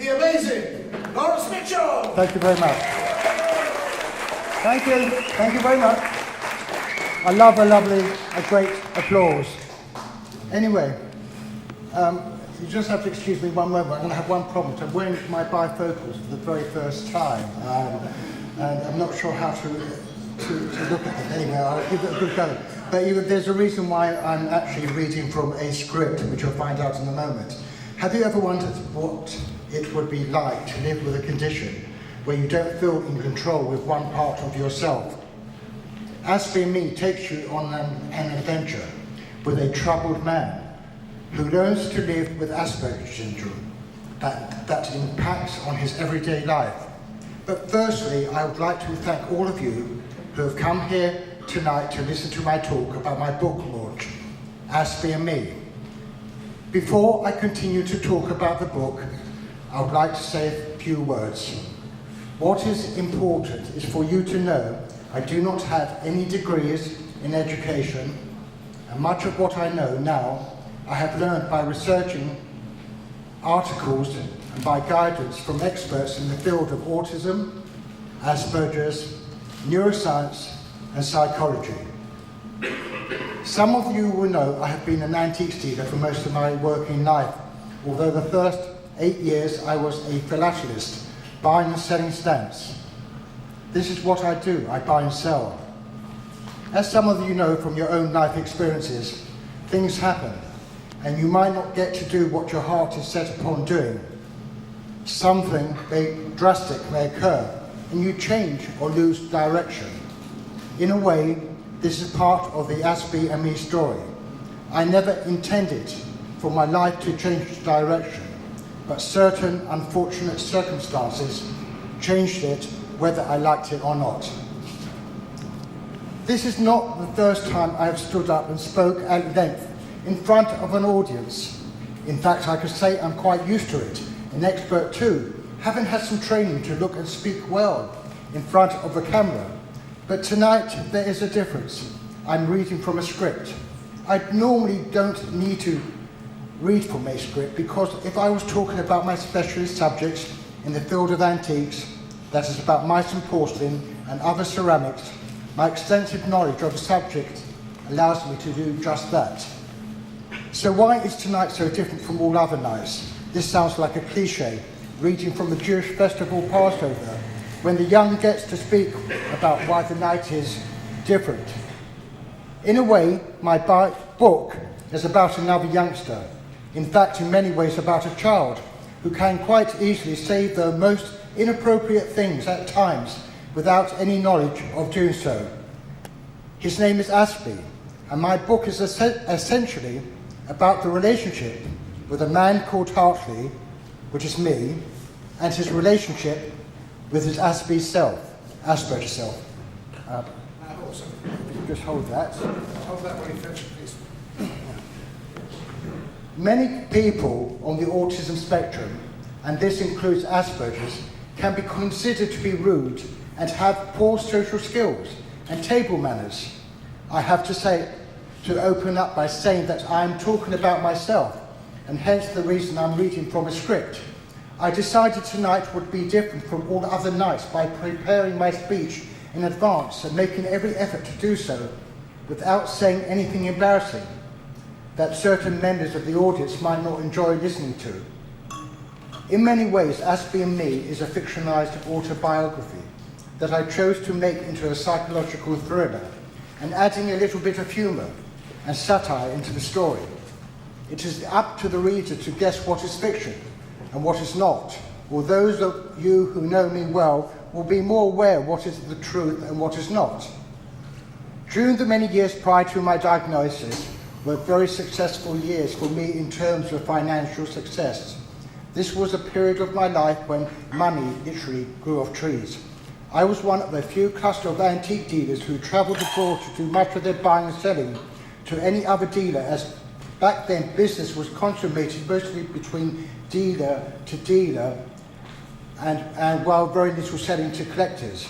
the amazing Laurence Mitchell. Thank you very much. Thank you. Thank you very much. I love a great applause. Anyway, you just have to excuse me one moment. I'm going to have one problem. I'm wearing my bifocals for the very first time, and I'm not sure how to look at them. Anyway, I'll give it a good go. But there's a reason why I'm actually reading from a script, which you'll find out in a moment. Have you ever wondered what it would be like to live with a condition where you don't feel in control with one part of yourself? Aspie and Me takes you on an adventure with a troubled man who learns to live with Asperger syndrome that impacts on his everyday life. But firstly, I would like to thank all of you who have come here tonight to listen to my talk about my book launch, Aspie and Me. Before I continue to talk about the book, I would like to say a few words. What is important is for you to know I do not have any degrees in education, and much of what I know now I have learned by researching articles and by guidance from experts in the field of autism, Asperger's, neuroscience and psychology. Some of you will know I have been an antiques dealer for most of my working life, although the first 8 years I was a philatelist, buying and selling stamps. This is what I do, I buy and sell. As some of you know from your own life experiences, things happen, and you might not get to do what your heart is set upon doing. Something drastic may occur, and you change or lose direction. In a way, this is part of the Aspie and Me story. I never intended for my life to change direction, but certain unfortunate circumstances changed it, whether I liked it or not. This is not the first time I have stood up and spoke at length in front of an audience. In fact, I could say I'm quite used to it, an expert too, having had some training to look and speak well in front of the camera. But tonight, there is a difference. I'm reading from a script. I normally don't need to read from a script because if I was talking about my specialist subjects in the field of antiques, that is about mice and porcelain and other ceramics, my extensive knowledge of the subject allows me to do just that. So why is tonight so different from all other nights? This sounds like a cliche, reading from the Jewish festival Passover, when the young gets to speak about why the night is different. In a way, my book is about another youngster. In fact, in many ways about a child who can quite easily say the most inappropriate things at times without any knowledge of doing so. His name is Aspie, and my book is essentially about the relationship with a man called Hartley, which is me, and his relationship with his Asperger self. Awesome. Just hold that. Hold that way, please. Many people on the autism spectrum, and this includes Asperger's, can be considered to be rude and have poor social skills and table manners. I have to open up by saying that I am talking about myself, and hence the reason I'm reading from a script. I decided tonight would be different from all other nights by preparing my speech in advance and making every effort to do so without saying anything embarrassing that certain members of the audience might not enjoy listening to. In many ways, Aspie and Me is a fictionalized autobiography that I chose to make into a psychological thriller and adding a little bit of humor and satire into the story. It is up to the reader to guess what is fiction and what is not, or those of you who know me well will be more aware what is the truth and what is not. During the many years prior to my diagnosis were very successful years for me in terms of financial success. This was a period of my life when money literally grew off trees. I was one of a few cluster of antique dealers who travelled abroad to do much of their buying and selling to any other dealer, as back then business was consummated mostly between dealer to dealer and while very little selling to collectors.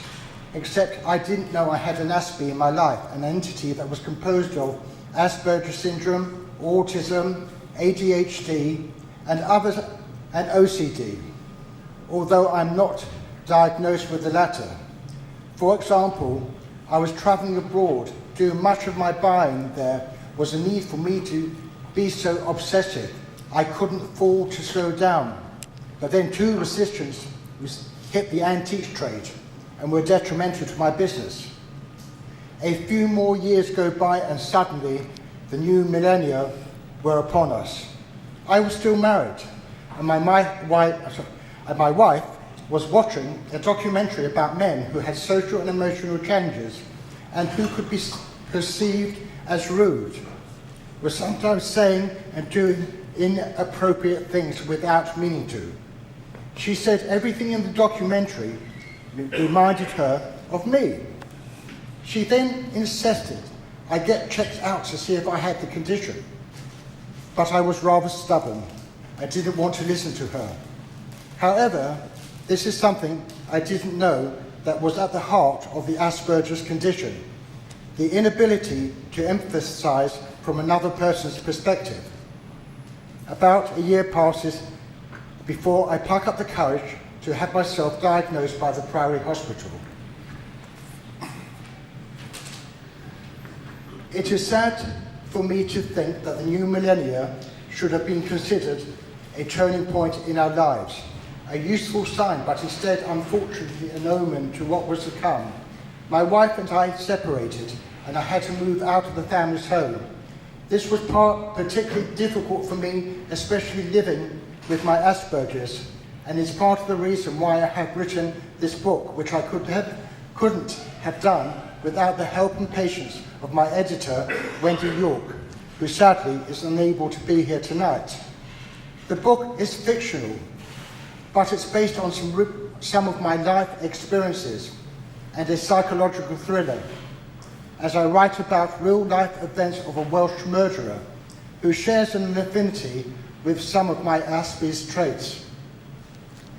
Except I didn't know I had an Aspie in my life, an entity that was composed of Asperger syndrome, autism, ADHD, and others, and OCD. although I'm not diagnosed with the latter. For example, I was travelling abroad, doing much of my buying there was a need for me to be so obsessive. I couldn't afford to slow down. But then two resistance hit the antiques trade and were detrimental to my business. A few more years go by and suddenly the new millennia were upon us. I was still married and my wife was watching a documentary about men who had social and emotional challenges and who could be perceived as rude, were sometimes saying and doing inappropriate things without meaning to. She said everything in the documentary reminded her of me. She then insisted I get checked out to see if I had the condition. But I was rather stubborn. I didn't want to listen to her. However, this is something I didn't know that was at the heart of the Asperger's condition, the inability to emphasize from another person's perspective. About a year passes before I pluck up the courage to have myself diagnosed by the Priory Hospital. It is sad for me to think that the new millennia should have been considered a turning point in our lives, a useful sign, but instead, unfortunately, an omen to what was to come. My wife and I separated, and I had to move out of the family's home. This was particularly difficult for me, especially living with my Asperger's, and is part of the reason why I have written this book, which I couldn't have done without the help and patience of my editor, Wendy York, who sadly is unable to be here tonight. The book is fictional, but it's based on some of my life experiences and a psychological thriller, as I write about real-life events of a Welsh murderer who shares an affinity with some of my Aspie's traits.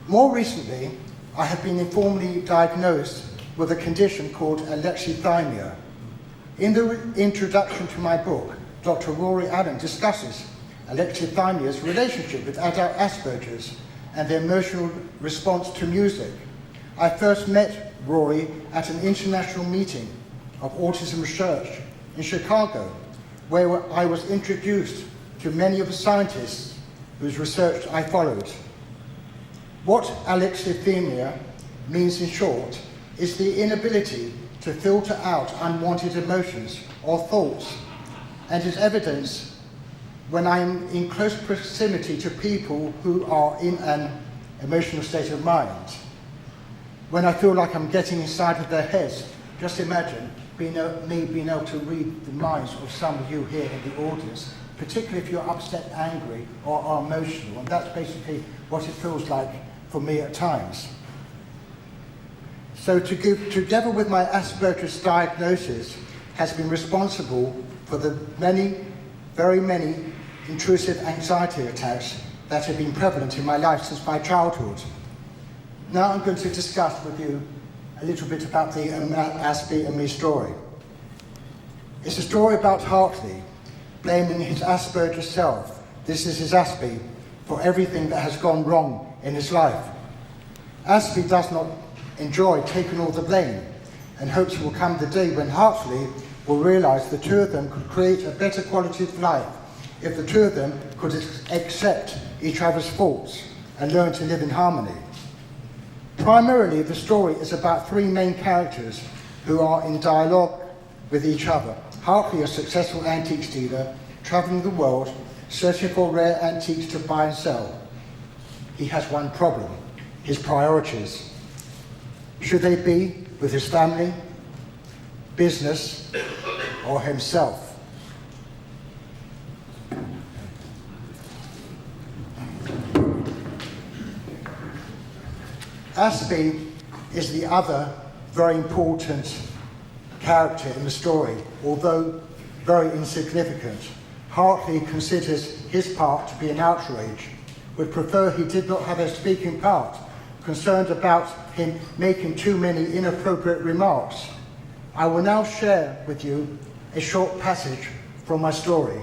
More recently, I have been informally diagnosed with a condition called alexithymia. In the introduction to my book, Dr. Rory Allen discusses alexithymia's relationship with adult Asperger's and their emotional response to music. I first met Rory at an international meeting of autism research in Chicago, where I was introduced to many of the scientists whose research I followed. What alexithymia means in short is the inability to filter out unwanted emotions or thoughts, and is evidenced when I am in close proximity to people who are in an emotional state of mind. When I feel like I'm getting inside of their heads, just imagine being able to read the minds of some of you here in the audience, particularly if you're upset, angry, or are emotional, and that's basically what it feels like for me at times. So together with my Asperger's diagnosis, has been responsible for the very many intrusive anxiety attacks that have been prevalent in my life since my childhood. Now I'm going to discuss with you a little bit about the Aspie and Me story. It's a story about Hartley blaming his Asperger's self, this is his Aspie, for everything that has gone wrong in his life. Aspie does not enjoy taking all the blame and hopes will come the day when Hartley will realise the two of them could create a better quality of life if the two of them could accept each other's faults and learn to live in harmony. Primarily, the story is about three main characters who are in dialogue with each other. Hartley, a successful antiques dealer, travelling the world, searching for rare antiques to buy and sell. He has one problem, his priorities. Should they be with his family, business, or himself? Aspie is the other very important character in the story, although very insignificant. Hartley considers his part to be an outrage, would prefer he did not have a speaking part, concerned about him making too many inappropriate remarks. I will now share with you a short passage from my story.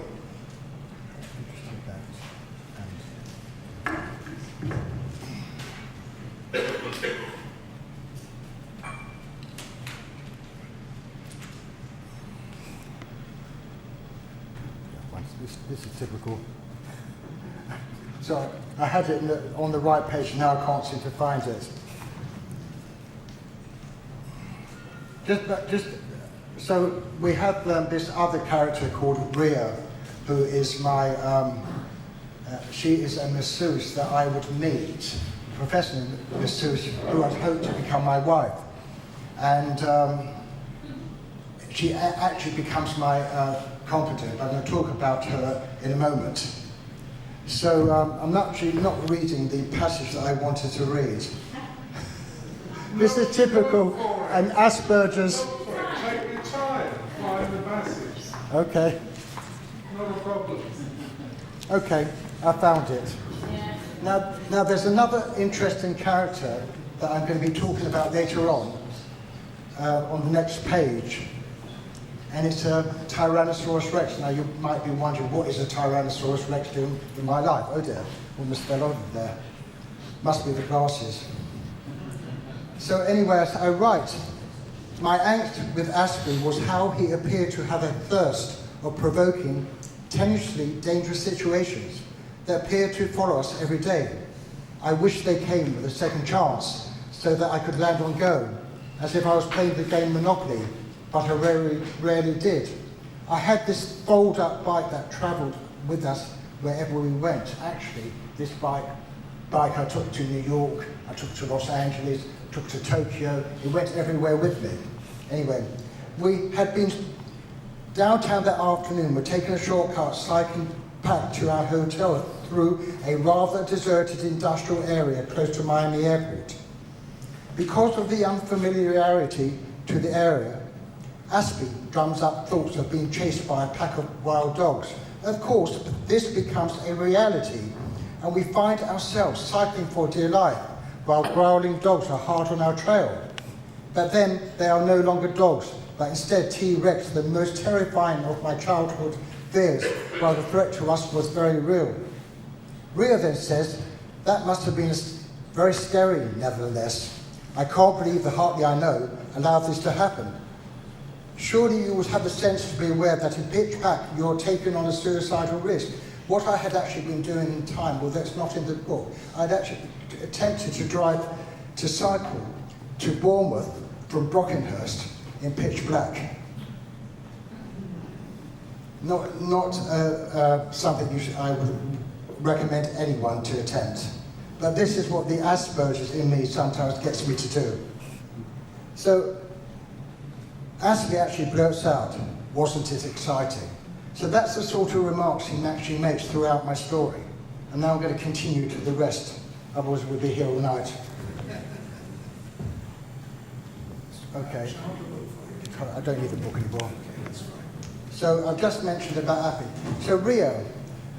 This is typical. So I had it on the right page, now I can't seem to find it. So we have this other character called Rhea, who is she is a masseuse that I would meet, a professional masseuse who I'd hoped to become my wife. And she actually becomes my confidant. I'm going to talk about her in a moment. So I'm actually not reading the passage that I wanted to read. This is typical an Asperger's. Take your time, find the passage. Okay. Not a problem. Okay, I found it. Now there's another interesting character that I'm going to be talking about later on the next page. And it's a Tyrannosaurus Rex. Now you might be wondering, what is a Tyrannosaurus Rex doing in my life? Oh dear, almost fell over there. Must be the glasses. So anyway, I write, my angst with Aspie was how he appeared to have a thirst of provoking, tenuously dangerous situations that appeared to follow us every day. I wish they came with a second chance so that I could land on go, as if I was playing the game Monopoly, but I rarely did. I had this fold-up bike that travelled with us wherever we went. Actually, this bike I took to New York, I took to Los Angeles, took to Tokyo. It went everywhere with me. Anyway, we had been downtown that afternoon. We're taking a shortcut, cycling back to our hotel through a rather deserted industrial area close to Miami Airport. Because of the unfamiliarity to the area, Aspie drums up thoughts of being chased by a pack of wild dogs. Of course, this becomes a reality, and we find ourselves cycling for dear life, while growling dogs are hard on our trail. But then they are no longer dogs, but instead T-Rex, the most terrifying of my childhood fears, while the threat to us was very real. Rhea then says, that must have been very scary, nevertheless. I can't believe the Hartley I know allowed this to happen. Surely you would have the sense to be aware that in pitch black you're taking on a suicidal risk. What I had actually been doing in time, well, that's not in the book. I'd actually attempted to cycle to Bournemouth from Brockenhurst in pitch black. Not something I would recommend anyone to attempt. But this is what the Asperger's in me sometimes gets me to do. So, Aspie actually blurts out, wasn't it exciting? So that's the sort of remarks he actually makes throughout my story. And now I'm going to continue to the rest, otherwise we'll be here all night. Okay. I don't need the book anymore. So I've just mentioned about Aspie. So Rio,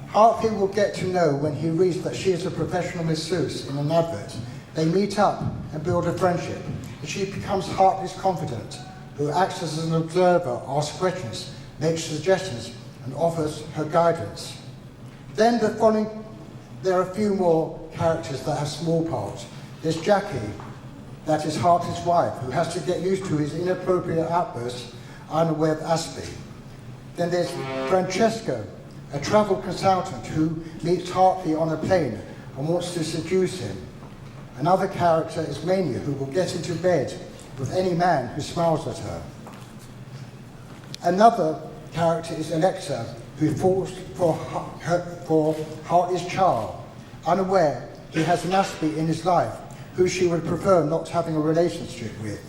Hartley will get to know when he reads that she is a professional masseuse in an advert. They meet up and build a friendship, and she becomes Hartley's confidant, who acts as an observer, asks questions, makes suggestions, and offers her guidance. Then there are a few more characters that have small parts. There's Jackie, that is Hartley's wife, who has to get used to his inappropriate outbursts, unaware of Aspie. Then there's Francesco, a travel consultant who meets Hartley on a plane and wants to seduce him. Another character is Mania, who will get into bed with any man who smiles at her. Another character is Alexa, who falls for Hartley's charm, unaware he has an Aspie in his life, who she would prefer not having a relationship with.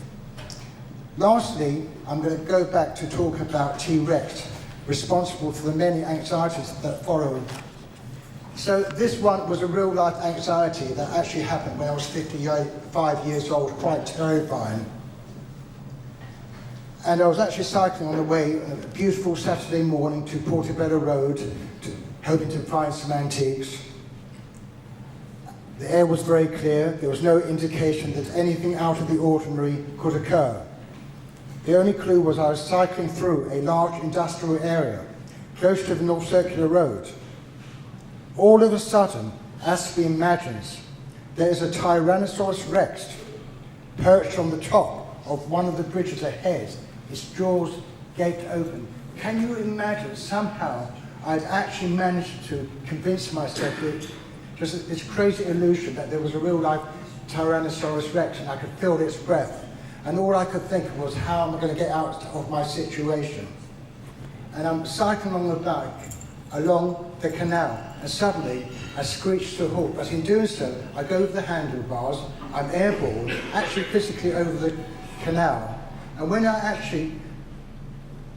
Lastly, I'm going to go back to talk about T-Rex, responsible for the many anxieties that follow. So this one was a real-life anxiety that actually happened when I was 55 years old, quite terrifying. And I was actually cycling on the way, a beautiful Saturday morning, to Portobello Road, hoping to find some antiques. The air was very clear. There was no indication that anything out of the ordinary could occur. The only clue was I was cycling through a large industrial area, close to the North Circular Road. All of a sudden, Aspie imagines there is a Tyrannosaurus Rex perched on the top of one of the bridges ahead, its jaws gaped open. Can you imagine somehow I'd actually managed to convince myself that just this crazy illusion that there was a real life Tyrannosaurus Rex and I could feel its breath. And all I could think was, how am I going to get out of my situation? And I'm cycling on the bike along the canal, and suddenly I screech to a halt. But in doing so, I go over the handlebars, I'm airborne, actually physically over the canal. And when I actually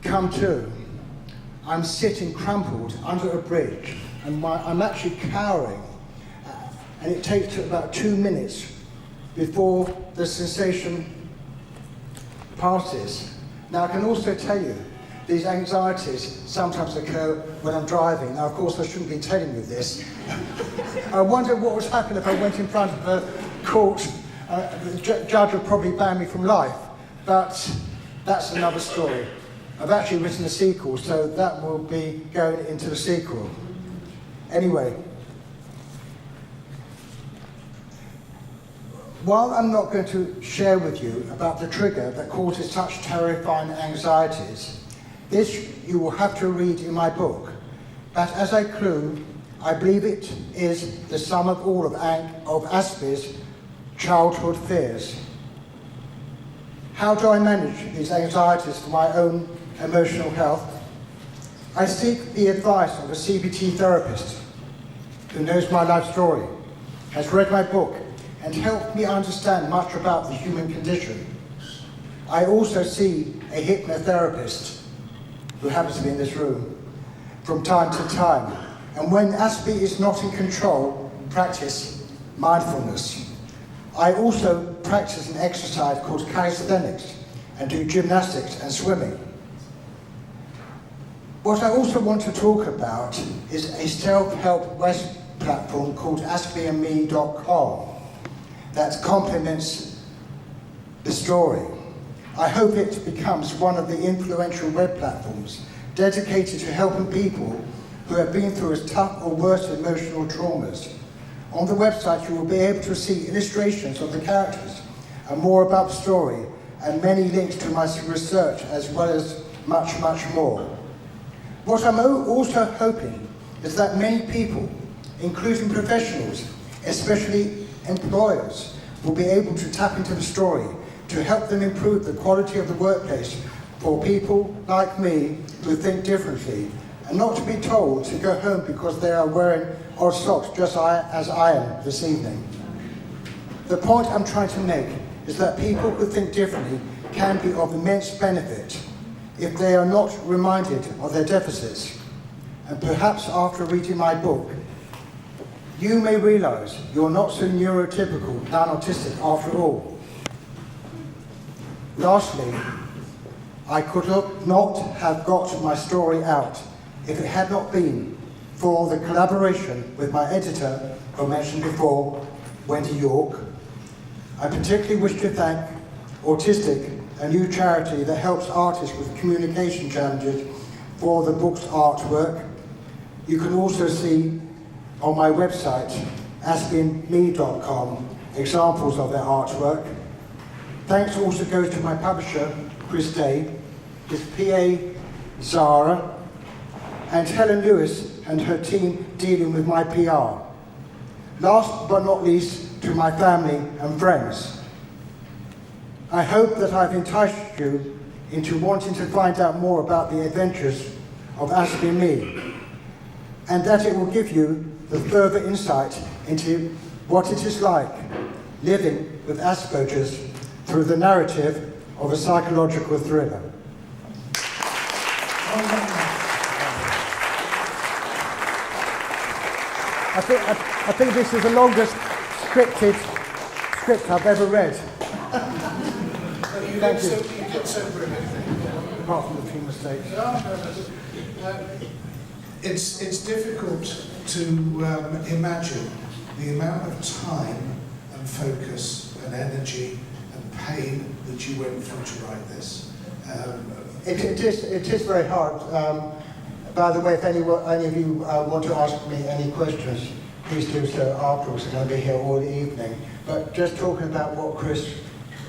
come to, I'm sitting crumpled under a bridge, and I'm actually cowering. And it takes about 2 minutes before the sensation passes. Now, I can also tell you, these anxieties sometimes occur when I'm driving. Now, of course, I shouldn't be telling you this. I wonder what would happen if I went in front of a court. The judge would probably ban me from life, but that's another story. I've actually written a sequel, so that will be going into the sequel. Anyway, while I'm not going to share with you about the trigger that causes such terrifying anxieties, this you will have to read in my book. But as a clue, I believe it is the sum of all of Aspie's childhood fears. How do I manage these anxieties for my own emotional health? I seek the advice of a CBT therapist who knows my life story, has read my book, and helped me understand much about the human condition. I also see a hypnotherapist who happens to be in this room from time to time. And when Aspie is not in control, practice mindfulness. I also practice an exercise called calisthenics and do gymnastics and swimming. What I also want to talk about is a self-help web platform called aspieandme.com that complements the story. I hope it becomes one of the influential web platforms dedicated to helping people who have been through as tough or worse emotional traumas. On the website, you will be able to see illustrations of the characters and more about the story, and many links to my research, as well as much, much more. What I'm also hoping is that many people, including professionals, especially employers, will be able to tap into the story to help them improve the quality of the workplace for people like me who think differently, and not to be told to go home because they are wearing odd socks just as I am this evening. The point I'm trying to make is that people who think differently can be of immense benefit if they are not reminded of their deficits. And perhaps after reading my book, you may realize you're not so neurotypical, non-autistic after all. Lastly, I could not have got my story out if it had not been for the collaboration with my editor, who I mentioned before, Wendy York. I particularly wish to thank Autistic, a new charity that helps artists with communication challenges, for the book's artwork. You can also see on my website, aspieandme.com, examples of their artwork. Thanks also goes to my publisher, Chris Day, his PA, Zara, and Helen Lewis and her team dealing with my PR. Last but not least, to my family and friends. I hope that I've enticed you into wanting to find out more about the adventures of Aspie and Me, and that it will give you the further insight into what it is like living with Asperger's through the narrative of a psychological thriller. I think this is the longest scripted script I've ever read. You did so brilliantly. Apart from a few mistakes. It's difficult to imagine the amount of time and focus and energy and pain that you went through to write this. It is very hard. By the way, if any of you want to ask me any questions, please do so afterwards. I'm going to be here all the evening. But just talking about what Chris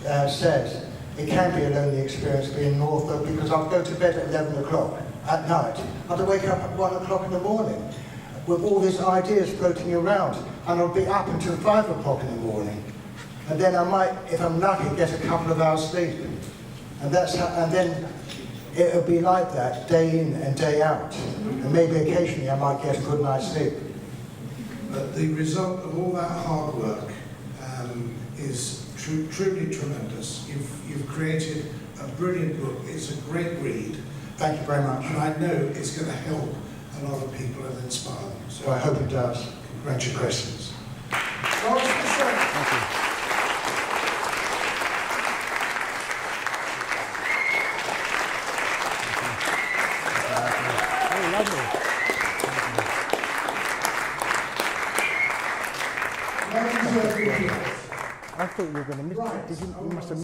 says, it can be a lonely experience being in Norfolk because I'll go to bed at 11 o'clock at night. I'll wake up at 1 o'clock in the morning with all these ideas floating around, and I'll be up until 5 o'clock in the morning. And then I might, if I'm lucky, get a couple of hours sleep. And then it'll be like that day in and day out. And maybe occasionally I might get a good night's sleep. But the result of all that hard work is truly tremendous. You've created a brilliant book. It's a great read. Thank you very much. And I know it's going to help a lot of people and inspire them. So I hope it does. Congratulations. Laurence Mitchell. Thank you. Oh, lovely. Well deserved applause. I thought you were going to miss it. Did you? You must have